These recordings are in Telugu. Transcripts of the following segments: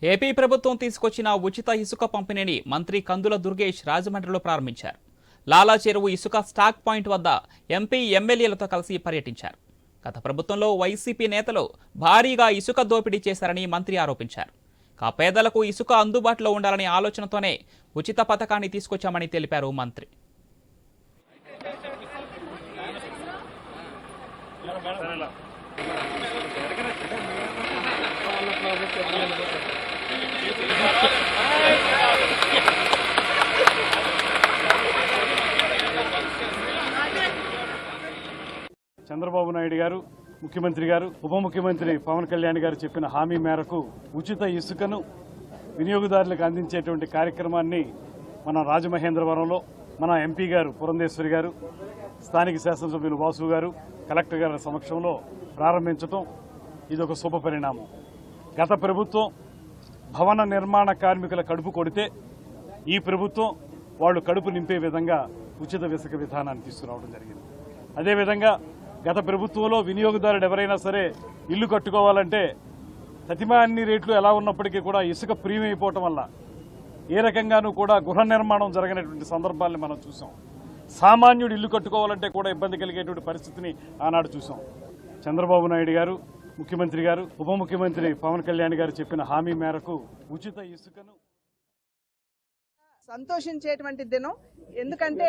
ఏపీ ప్రభుత్వం తీసుకొచ్చిన ఉచిత ఇసుక పంపిణీని మంత్రి కందుల దుర్గేష్ రాజమండ్రిలో ప్రారంభించారు. లాలా చెరువు ఇసుక స్టాక్ పాయింట్ వద్ద ఎంపీ ఎమ్మెల్యేలతో కలిసి పర్యటించారు. గత ప్రభుత్వంలో వైసీపీ నేతలు భారీగా ఇసుక దోపిడీ చేశారని మంత్రి ఆరోపించారు. పేదలకు ఇసుక అందుబాటులో ఉండాలనే ఆలోచనతోనే ఉచిత పథకాన్ని తీసుకొచ్చామని తెలిపారు మంత్రి. చంద్రబాబు నాయుడు గారు, ముఖ్యమంత్రి గారు, ఉప ముఖ్యమంత్రి పవన్ కళ్యాణ్ గారు చెప్పిన హామీ మేరకు ఉచిత ఇసుకను వినియోగదారులకు అందించేటువంటి కార్యక్రమాన్ని మన రాజమహేంద్రవరంలో మన ఎంపీ గారు పురంధేశ్వరి గారు, స్థానిక శాసనసభ్యులు వాసు గారు, కలెక్టర్ గారి సమక్షంలో ప్రారంభించడం ఇదొక శుభ పరిణామం. గత ప్రభుత్వం భవన నిర్మాణ కార్మికుల కడుపు కొడితే ఈ ప్రభుత్వం వాళ్ళు కడుపు నింపే విధంగా ఉచిత ఇసుక విధానాన్ని తీసుకురావడం జరిగింది. అదేవిధంగా గత ప్రభుత్వంలో వినియోగదారుడు ఎవరైనా సరే ఇల్లు కట్టుకోవాలంటే ప్రతిమాన్ని రేట్లు ఎలా ఉన్నప్పటికీ కూడా ఇసుక ప్రీమియం అయిపోవటం వల్ల ఏ రకంగానూ కూడా గృహ నిర్మాణం జరగనటువంటి సందర్భాలను మనం చూసాం. సామాన్యుడు ఇల్లు కట్టుకోవాలంటే కూడా ఇబ్బంది కలిగేటువంటి పరిస్థితిని ఆనాడు చూసాం. చంద్రబాబు నాయుడు గారు, ముఖ్యమంత్రి గారు, ఉప ముఖ్యమంత్రి పవన్ కళ్యాణ్ గారు చెప్పిన హామీ మేరకు ఉచిత ఇసుకను సంతోషించేటువంటి దినం. ఎందుకంటే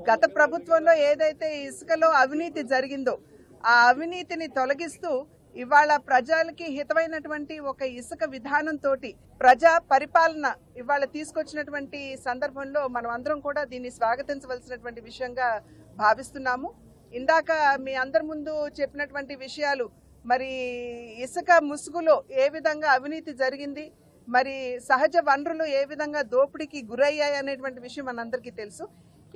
గత ప్రభుత్వంలో ఏదైతే ఇసుకలో అవినీతి జరిగిందో ఆ అవినీతిని తొలగిస్తూ ఇవాళ ప్రజలకి హితమైనటువంటి ఒక ఇసుక విధానంతో ప్రజా పరిపాలన ఇవాళ తీసుకొచ్చినటువంటి సందర్భంలో మనం అందరం కూడా దీన్ని స్వాగతించవలసినటువంటి విషయంగా భావిస్తున్నాము. ఇందాక మీ అందరి ముందు చెప్పినటువంటి విషయాలు, మరి ఇసుక ముసుగులో ఏ విధంగా అవినీతి జరిగింది, మరి సహజ వనరులు ఏ విధంగా దోపిడీకి గురయ్యాయి అనేటువంటి విషయం మనందరికీ తెలుసు.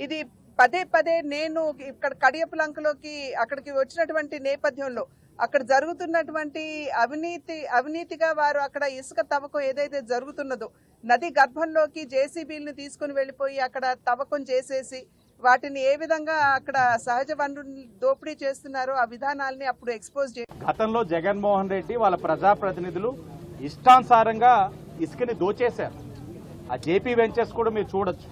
ఇది పదే పదే నేను ఇక్కడ కడియపులంకలోకి అక్కడికి వచ్చినటువంటి నేపథ్యంలో అక్కడ జరుగుతున్నటువంటి అవినీతిగా వారు అక్కడ ఇసుక తవ్వకం ఏదైతే జరుగుతున్నదో నది గర్భంలోకి జేసీబీలను తీసుకుని వెళ్ళిపోయి అక్కడ తవ్వకం చేసేసి వాటిని ఏ విధంగా అక్కడ సహజ వనరులు దోపిడీ చేస్తున్నారో ఆ విధానాలని అప్పుడు ఎక్స్పోజ్ చేయాలి. గతంలో జగన్మోహన్ రెడ్డి వాళ్ళ ప్రజాప్రతినిధులు ఇష్టానుసారంగా ఇసుకని దోచేశారు. ఆ జేపీ వెంచర్స్ కూడా మీరు చూడొచ్చు.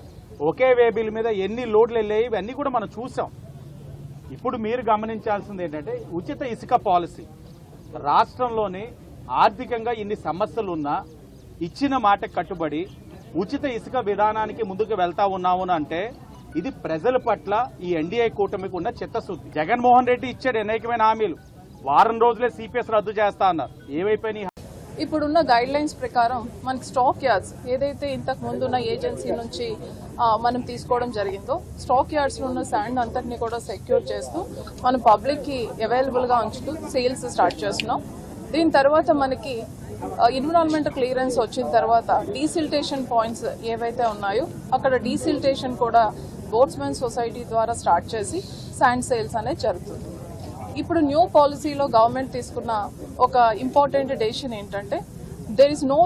ఒకే వేబిల్ మీద ఎన్ని లోడ్లు వెళ్ళాయి ఇవన్నీ కూడా మనం చూసాం. ఇప్పుడు మీరు గమనించాల్సింది ఏంటంటే ఉచిత ఇసుక పాలసీ. రాష్ట్రంలోని ఆర్థికంగా ఇన్ని సమస్యలు ఉన్నా ఇచ్చిన మాట కట్టుబడి ఉచిత ఇసుక విధానానికి ముందుకు వెళ్తా ఉన్నాము అంటే ఇది ప్రజల పట్ల ఈ ఎన్డీఏ కూటమికి ఉన్న చిత్తశుద్ధి. జగన్మోహన్ రెడ్డి ఇచ్చాడు అనేకమైన హామీలు. వారం రోజులే సిపిఎస్ రద్దు చేస్తా అన్నారు. ఏమైపోయినాయి? ఇప్పుడున్న గైడ్ లైన్స్ ప్రకారం మనకి స్టాక్ యార్డ్స్ ఏదైతే ఇంతకు ముందున్న ఏజెన్సీ నుంచి మనం తీసుకోవడం జరిగిందో స్టాక్ యార్డ్స్లో ఉన్న శాండ్ అంతటిని కూడా సెక్యూర్ చేస్తూ మనం పబ్లిక్కి అవైలబుల్గా ఉంచుతూ సేల్స్ స్టార్ట్ చేస్తున్నాం. దీని తర్వాత మనకి ఎన్విరాన్మెంటల్ క్లియరెన్స్ వచ్చిన తర్వాత డీసిల్టేషన్ పాయింట్స్ ఏవైతే ఉన్నాయో అక్కడ డీసిల్టేషన్ కూడా బోట్స్మెన్ సొసైటీ ద్వారా స్టార్ట్ చేసి శాండ్ సేల్స్ అనేది జరుగుతుంది. ఇప్పుడు న్యూ పాలసీలో గవర్నమెంట్ తీసుకున్న ఒక ఇంపార్టెంట్ డెసిషన్ ఏంటంటే దేర్ ఇస్ నో